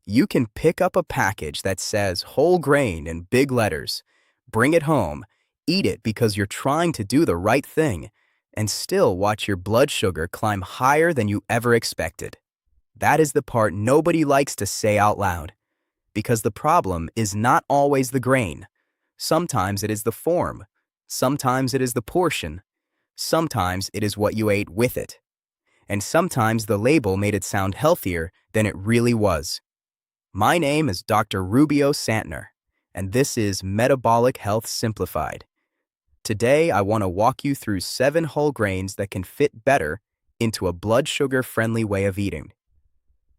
You can pick up a package that says whole grain in big letters, bring it home, eat it because you're trying to do the right thing, and still watch your blood sugar climb higher than you ever expected. That is the part nobody likes to say out loud, because the problem is not always the grain. Sometimes it is the form. Sometimes it is the portion. Sometimes it is what you ate with it. And sometimes the label made it sound healthier than it really was. My name is Dr. Rubio Santner, and this is Metabolic Health Simplified. Today, I want to walk you through 7 whole grains that can fit better into a blood sugar-friendly way of eating.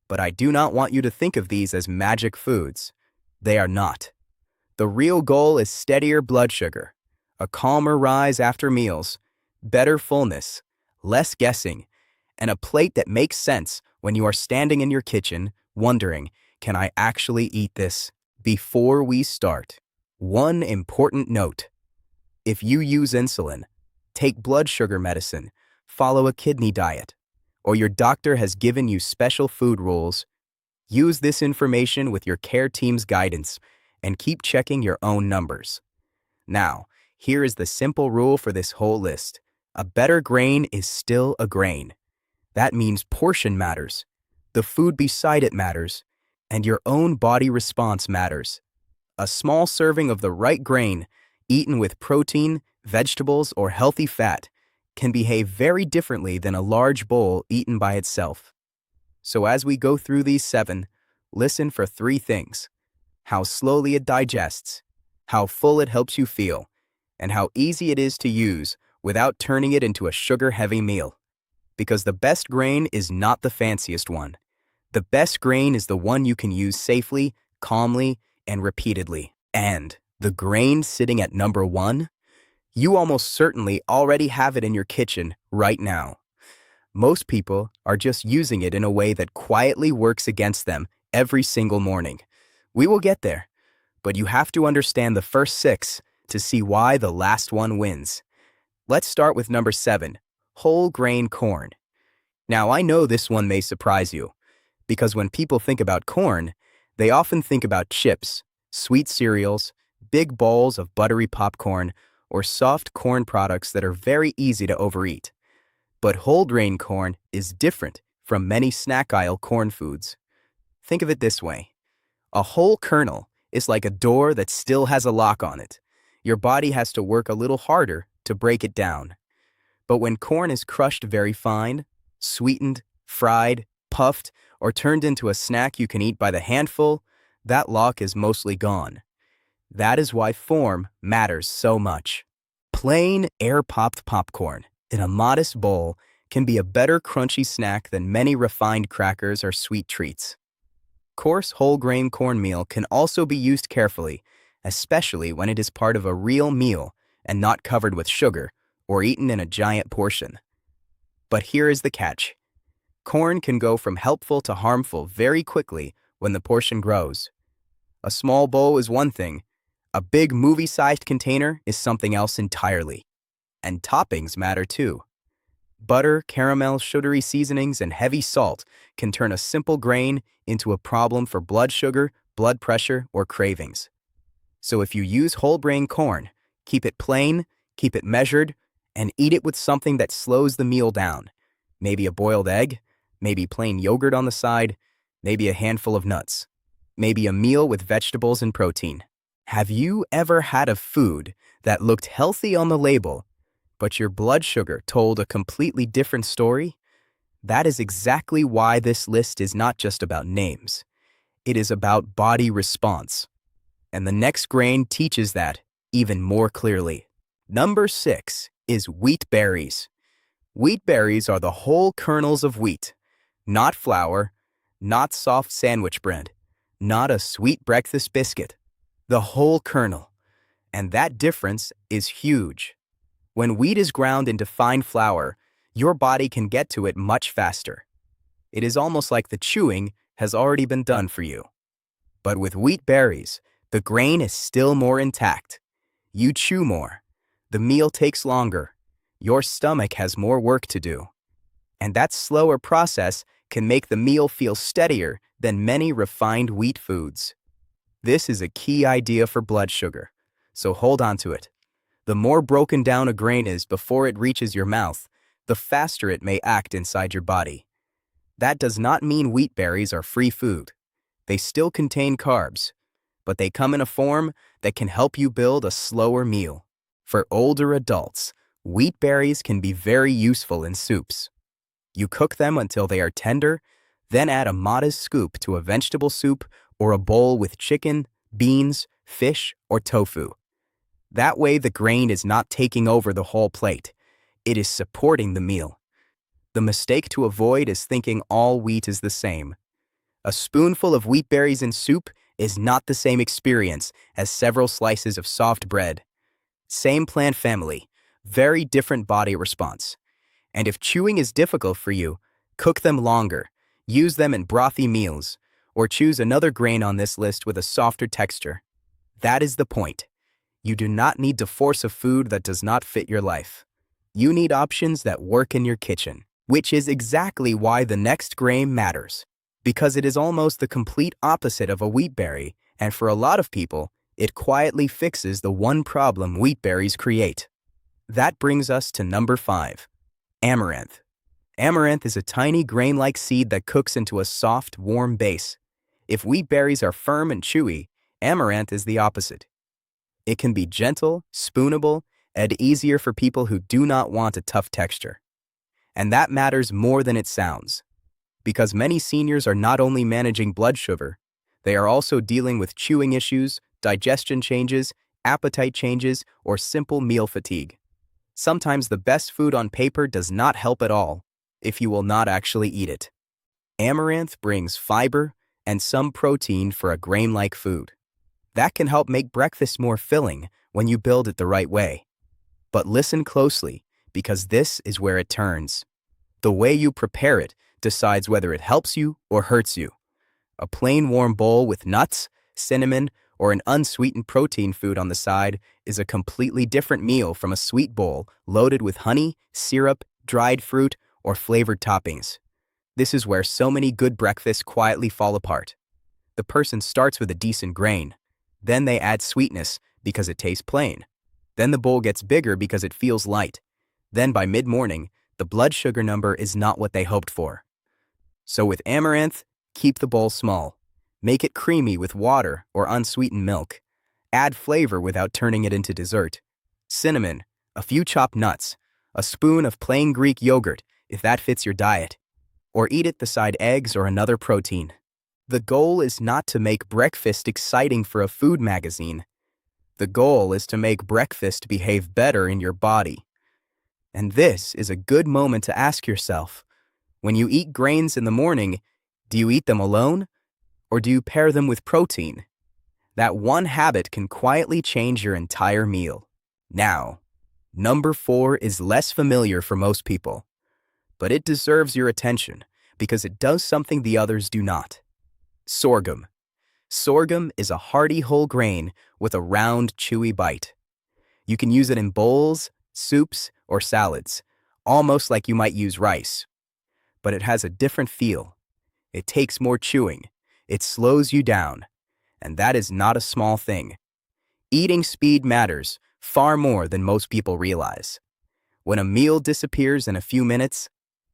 But I do not want you to think of these as magic foods. They are not. The real goal is steadier blood sugar, a calmer rise after meals, better fullness, less guessing, and a plate that makes sense when you are standing in your kitchen wondering, can I actually eat this? Before we start, one important note. If you use insulin, take blood sugar medicine, follow a kidney diet, or your doctor has given you special food rules, use this information with your care team's guidance and keep checking your own numbers. Now, here is the simple rule for this whole list. A better grain is still a grain. That means portion matters, the food beside it matters, and your own body response matters. A small serving of the right grain, eaten with protein, vegetables, or healthy fat, can behave very differently than a large bowl eaten by itself. So as we go through these 7, listen for 3 things: how slowly it digests, how full it helps you feel, and how easy it is to use without turning it into a sugar-heavy meal. Because the best grain is not the fanciest one. The best grain is the one you can use safely, calmly, and repeatedly. And the grain sitting at number 1? You almost certainly already have it in your kitchen right now. Most people are just using it in a way that quietly works against them every single morning. We will get there, but you have to understand the first 6 to see why the last one wins. Let's start with number 7, whole grain corn. Now, I know this one may surprise you, because when people think about corn, they often think about chips, sweet cereals, big bowls of buttery popcorn, or soft corn products that are very easy to overeat. But whole grain corn is different from many snack aisle corn foods. Think of it this way. A whole kernel is like a door that still has a lock on it. Your body has to work a little harder to break it down. But when corn is crushed very fine, sweetened, fried, puffed, or turned into a snack you can eat by the handful, that lock is mostly gone. That is why form matters so much. Plain, air-popped popcorn in a modest bowl can be a better crunchy snack than many refined crackers or sweet treats. Coarse whole grain cornmeal can also be used carefully, especially when it is part of a real meal and not covered with sugar or eaten in a giant portion. But here is the catch. Corn can go from helpful to harmful very quickly when the portion grows. A small bowl is one thing. A big movie-sized container is something else entirely. And toppings matter too. Butter, caramel, sugary seasonings, and heavy salt can turn a simple grain into a problem for blood sugar, blood pressure, or cravings. So if you use whole grain corn, keep it plain, keep it measured, and eat it with something that slows the meal down. Maybe a boiled egg, maybe plain yogurt on the side, maybe a handful of nuts, maybe a meal with vegetables and protein. Have you ever had a food that looked healthy on the label, but your blood sugar told a completely different story? That is exactly why this list is not just about names. It is about body response. And the next grain teaches that even more clearly. Number 6 is wheat berries. Wheat berries are the whole kernels of wheat, not flour, not soft sandwich bread, not a sweet breakfast biscuit. The whole kernel. And that difference is huge. When wheat is ground into fine flour, your body can get to it much faster. It is almost like the chewing has already been done for you. But with wheat berries, the grain is still more intact. You chew more. The meal takes longer. Your stomach has more work to do. And that slower process can make the meal feel steadier than many refined wheat foods. This is a key idea for blood sugar, so hold on to it. The more broken down a grain is before it reaches your mouth, the faster it may act inside your body. That does not mean wheat berries are free food. They still contain carbs, but they come in a form that can help you build a slower meal. For older adults, wheat berries can be very useful in soups. You cook them until they are tender, then add a modest scoop to a vegetable soup or a bowl with chicken, beans, fish, or tofu. That way the grain is not taking over the whole plate. It is supporting the meal. The mistake to avoid is thinking all wheat is the same. A spoonful of wheat berries in soup is not the same experience as several slices of soft bread. Same plant family, very different body response. And if chewing is difficult for you, cook them longer, use them in brothy meals, or choose another grain on this list with a softer texture. That is the point. You do not need to force a food that does not fit your life. You need options that work in your kitchen, which is exactly why the next grain matters. Because it is almost the complete opposite of a wheat berry, and for a lot of people, it quietly fixes the one problem wheat berries create. That brings us to number 5. Amaranth. Amaranth is a tiny grain-like seed that cooks into a soft, warm base. If wheat berries are firm and chewy, amaranth is the opposite. It can be gentle, spoonable, and easier for people who do not want a tough texture. And that matters more than it sounds. Because many seniors are not only managing blood sugar, they are also dealing with chewing issues, digestion changes, appetite changes, or simple meal fatigue. Sometimes the best food on paper does not help at all if you will not actually eat it. Amaranth brings fiber and some protein for a grain-like food. That can help make breakfast more filling when you build it the right way. But listen closely, because this is where it turns. The way you prepare it decides whether it helps you or hurts you. A plain warm bowl with nuts, cinnamon, or an unsweetened protein food on the side is a completely different meal from a sweet bowl loaded with honey, syrup, dried fruit, or flavored toppings. This is where so many good breakfasts quietly fall apart. The person starts with a decent grain. Then they add sweetness because it tastes plain. Then the bowl gets bigger because it feels light. Then by mid-morning, the blood sugar number is not what they hoped for. So with amaranth, keep the bowl small. Make it creamy with water or unsweetened milk. Add flavor without turning it into dessert. Cinnamon, a few chopped nuts, a spoon of plain Greek yogurt if that fits your diet. Or eat it beside eggs or another protein. The goal is not to make breakfast exciting for a food magazine. The goal is to make breakfast behave better in your body. And this is a good moment to ask yourself, when you eat grains in the morning, do you eat them alone? Or do you pair them with protein? That one habit can quietly change your entire meal. Now, number 4 is less familiar for most people, but it deserves your attention because it does something the others do not. Sorghum. Sorghum is a hearty whole grain with a round, chewy bite. You can use it in bowls, soups, or salads, almost like you might use rice. But it has a different feel. It takes more chewing. It slows you down. And that is not a small thing. Eating speed matters far more than most people realize. When a meal disappears in a few minutes,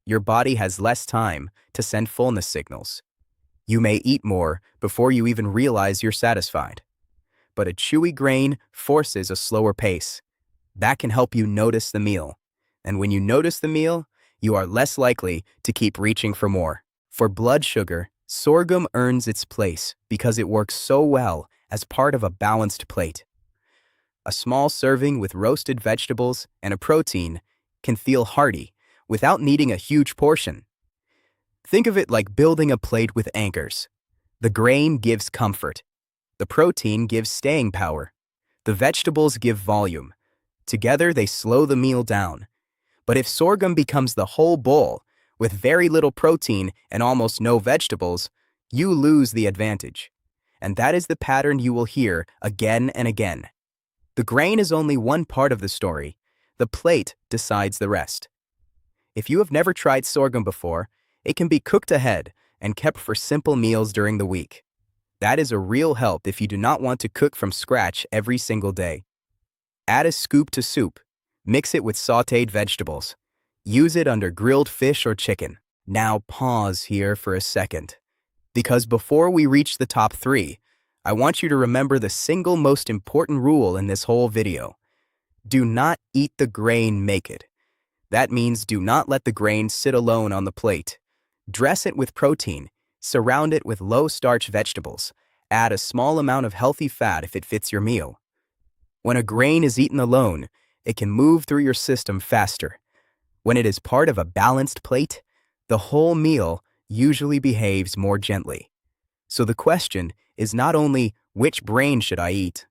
your body has less time to send fullness signals. You may eat more before you even realize you're satisfied. But a chewy grain forces a slower pace. That can help you notice the meal. And when you notice the meal, you are less likely to keep reaching for more. For blood sugar, sorghum earns its place because it works so well as part of a balanced plate. A small serving with roasted vegetables and a protein can feel hearty without needing a huge portion. Think of it like building a plate with anchors. The grain gives comfort. The protein gives staying power. The vegetables give volume. Together they slow the meal down. But if sorghum becomes the whole bowl, with very little protein and almost no vegetables, you lose the advantage. And that is the pattern you will hear again and again. The grain is only one part of the story. The plate decides the rest. If you have never tried sorghum before, it can be cooked ahead and kept for simple meals during the week. That is a real help if you do not want to cook from scratch every single day. Add a scoop to soup. Mix it with sautéed vegetables. Use it under grilled fish or chicken. Now pause here for a second. Because before we reach the top 3, I want you to remember the single most important rule in this whole video. Do not eat the grain naked. That means do not let the grain sit alone on the plate. Dress it with protein. Surround it with low-starch vegetables. Add a small amount of healthy fat if it fits your meal. When a grain is eaten alone, it can move through your system faster. When it is part of a balanced plate, the whole meal usually behaves more gently. So the question is not only which grain should I eat?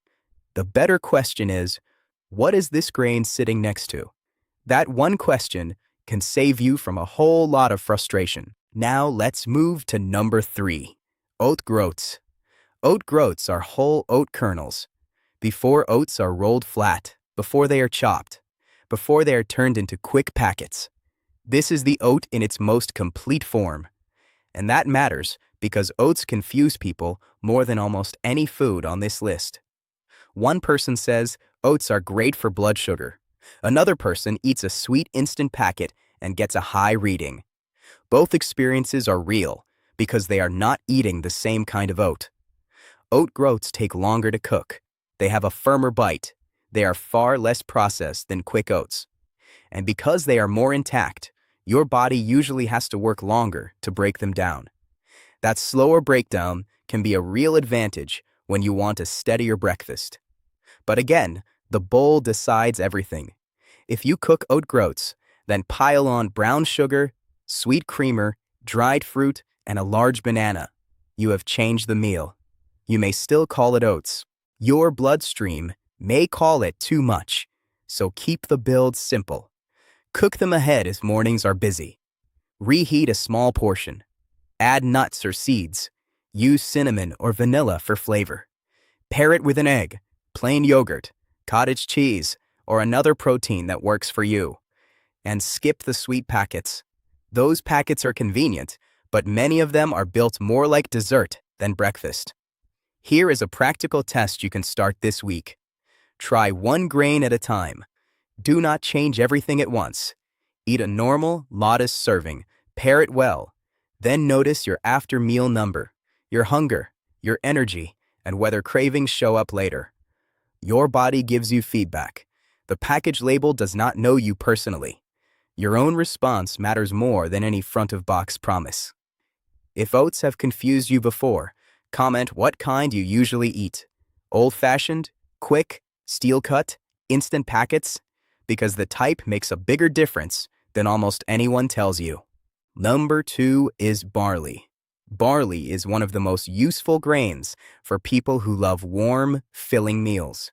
The better question is, what is this grain sitting next to? That one question can save you from a whole lot of frustration. Now let's move to number 3, oat groats. Oat groats are whole oat kernels. Before oats are rolled flat, before they are chopped, before they are turned into quick packets. This is the oat in its most complete form. And that matters because oats confuse people more than almost any food on this list. One person says oats are great for blood sugar. Another person eats a sweet instant packet and gets a high reading. Both experiences are real because they are not eating the same kind of oat. Oat groats take longer to cook. They have a firmer bite. They are far less processed than quick oats. And because they are more intact, your body usually has to work longer to break them down. That slower breakdown can be a real advantage when you want a steadier breakfast. But again, the bowl decides everything. If you cook oat groats, then pile on brown sugar, sweet creamer, dried fruit, and a large banana. You have changed the meal. You may still call it oats. Your bloodstream may call it too much, so keep the build simple. Cook them ahead as mornings are busy. Reheat a small portion. Add nuts or seeds. Use cinnamon or vanilla for flavor. Pair it with an egg, plain yogurt, cottage cheese, or another protein that works for you. And skip the sweet packets. Those packets are convenient, but many of them are built more like dessert than breakfast. Here is a practical test you can start this week. Try one grain at a time. Do not change everything at once. Eat a normal, modest serving. Pair it well. Then notice your after-meal number, your hunger, your energy, and whether cravings show up later. Your body gives you feedback. The package label does not know you personally. Your own response matters more than any front-of-box promise. If oats have confused you before, comment what kind you usually eat. Old-fashioned, quick, steel-cut, instant packets? Because the type makes a bigger difference than almost anyone tells you. Number 2 is barley. Barley is one of the most useful grains for people who love warm, filling meals.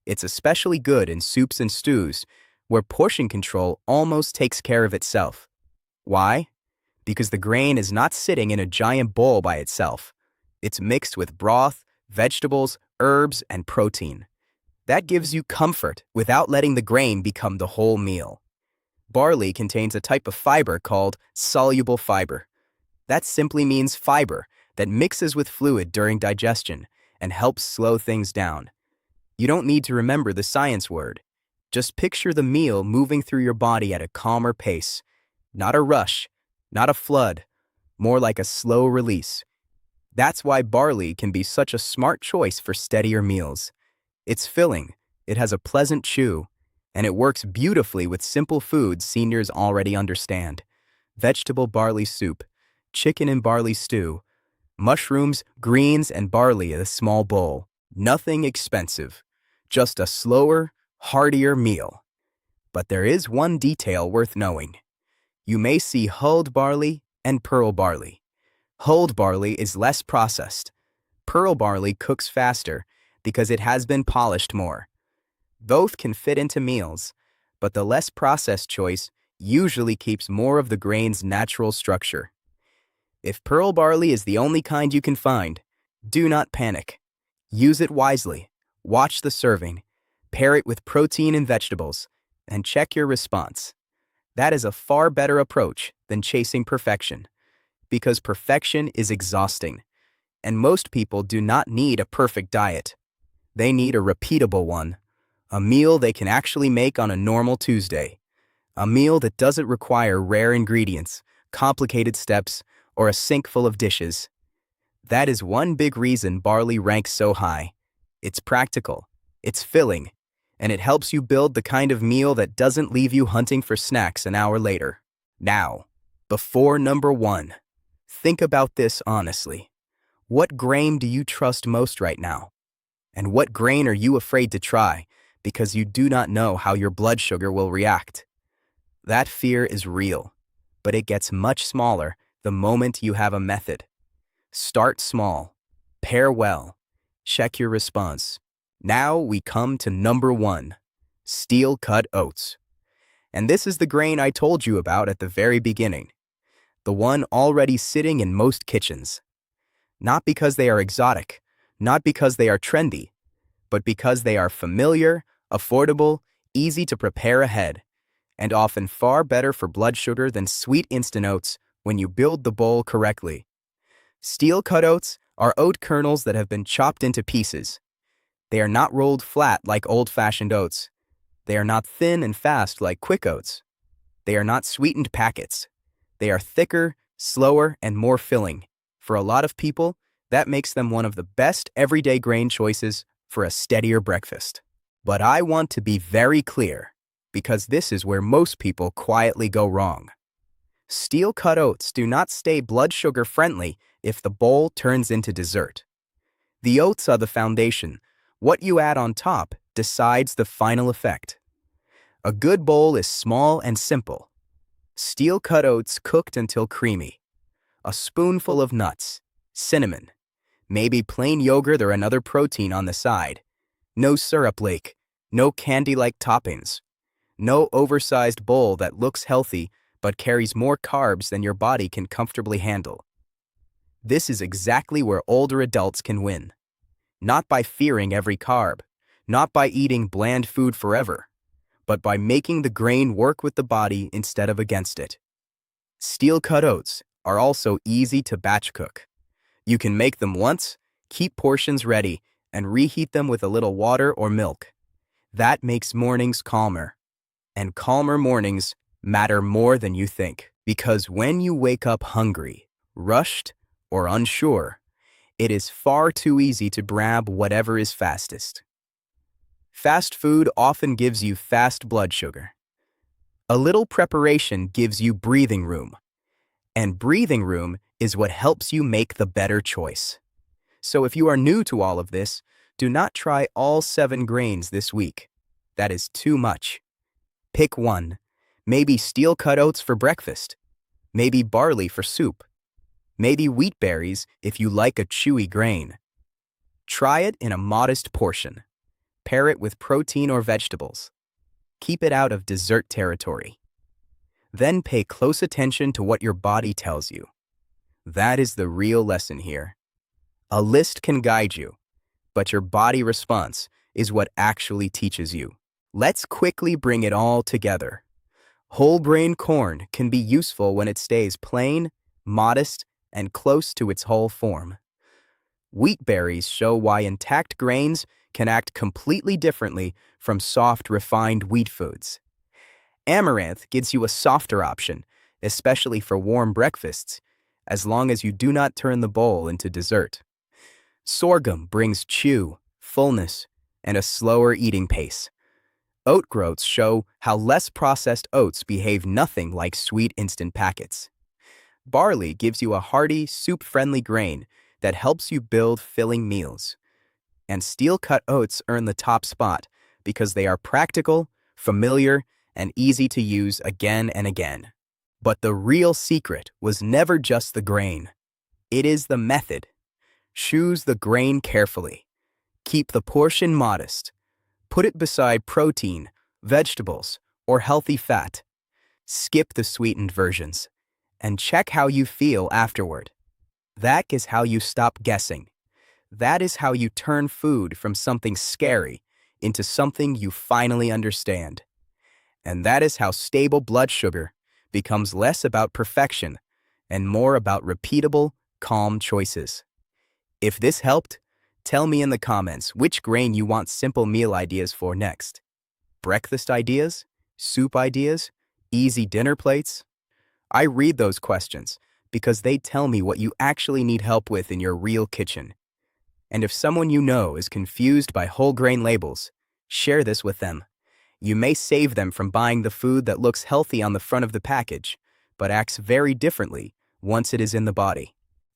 It's especially good in soups and stews, where portion control almost takes care of itself. Why? Because the grain is not sitting in a giant bowl by itself. It's mixed with broth, vegetables, herbs, and protein. That gives you comfort without letting the grain become the whole meal. Barley contains a type of fiber called soluble fiber. That simply means fiber that mixes with fluid during digestion and helps slow things down. You don't need to remember the science word. Just picture the meal moving through your body at a calmer pace. Not a rush, not a flood, more like a slow release. That's why barley can be such a smart choice for steadier meals. It's filling, it has a pleasant chew, and it works beautifully with simple foods seniors already understand. Vegetable barley soup, chicken and barley stew, mushrooms, greens, and barley in a small bowl. Nothing expensive, just a slower, heartier meal. But there is one detail worth knowing. You may see hulled barley and pearl barley. Hulled barley is less processed. Pearl barley cooks faster because it has been polished more. Both can fit into meals, but the less processed choice usually keeps more of the grain's natural structure. If pearl barley is the only kind you can find, do not panic. Use it wisely, watch the serving, pair it with protein and vegetables, and check your response. That is a far better approach than chasing perfection, because perfection is exhausting, and most people do not need a perfect diet. They need a repeatable one, a meal they can actually make on a normal Tuesday, a meal that doesn't require rare ingredients, complicated steps, or a sink full of dishes. That is one big reason barley ranks so high. It's practical, it's filling, and it helps you build the kind of meal that doesn't leave you hunting for snacks an hour later. Now, before number 1, think about this honestly. What grain do you trust most right now? And what grain are you afraid to try because you do not know how your blood sugar will react? That fear is real, but it gets much smaller the moment you have a method. Start small, pair well, check your response. Now we come to number 1, steel-cut oats. And this is the grain I told you about at the very beginning, the one already sitting in most kitchens. Not because they are exotic, not because they are trendy, but because they are familiar, affordable, easy to prepare ahead, and often far better for blood sugar than sweet instant oats when you build the bowl correctly. Steel-cut oats are oat kernels that have been chopped into pieces. They are not rolled flat like old-fashioned oats. They are not thin and fast like quick oats. They are not sweetened packets. They are thicker, slower, and more filling. For a lot of people, that makes them one of the best everyday grain choices for a steadier breakfast. But I want to be very clear, because this is where most people quietly go wrong. Steel-cut oats do not stay blood sugar friendly if the bowl turns into dessert. The oats are the foundation. What you add on top decides the final effect. A good bowl is small and simple. Steel-cut oats cooked until creamy. A spoonful of nuts, cinnamon, maybe plain yogurt or another protein on the side. No syrup lake, no candy-like toppings. No oversized bowl that looks healthy but carries more carbs than your body can comfortably handle. This is exactly where older adults can win. Not by fearing every carb, not by eating bland food forever, but by making the grain work with the body instead of against it. Steel-cut oats are also easy to batch cook. You can make them once, keep portions ready, and reheat them with a little water or milk. That makes mornings calmer. And calmer mornings matter more than you think, because when you wake up hungry, rushed, or unsure, it is far too easy to grab whatever is fastest. Fast food often gives you fast blood sugar. A little preparation gives you breathing room, and breathing room is what helps you make the better choice. So if you are new to all of this, do not try all 7 grains this week. That is too much. Pick one. Maybe steel-cut oats for breakfast. Maybe barley for soup. Maybe wheat berries if you like a chewy grain. Try it in a modest portion. Pair it with protein or vegetables. Keep it out of dessert territory. Then pay close attention to what your body tells you. That is the real lesson here. A list can guide you, but your body response is what actually teaches you. Let's quickly bring it all together. Whole grain corn can be useful when it stays plain, modest, and close to its whole form. Wheat berries show why intact grains can act completely differently from soft, refined wheat foods. Amaranth gives you a softer option, especially for warm breakfasts, as long as you do not turn the bowl into dessert. Sorghum brings chew, fullness, and a slower eating pace. Oat groats show how less processed oats behave nothing like sweet instant packets. Barley gives you a hearty, soup-friendly grain that helps you build filling meals. And steel-cut oats earn the top spot because they are practical, familiar, and easy to use again and again. But the real secret was never just the grain. It is the method. Choose the grain carefully. Keep the portion modest. Put it beside protein, vegetables, or healthy fat. Skip the sweetened versions. And check how you feel afterward. That is how you stop guessing. That is how you turn food from something scary into something you finally understand. And that is how stable blood sugar becomes less about perfection and more about repeatable, calm choices. If this helped, tell me in the comments which grain you want simple meal ideas for next. Breakfast ideas? Soup ideas? Easy dinner plates? I read those questions because they tell me what you actually need help with in your real kitchen. And if someone you know is confused by whole grain labels, share this with them. You may save them from buying the food that looks healthy on the front of the package, but acts very differently once it is in the body.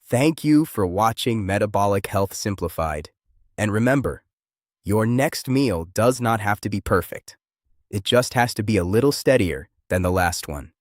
Thank you for watching Metabolic Health Simplified. And remember, your next meal does not have to be perfect. It just has to be a little steadier than the last one.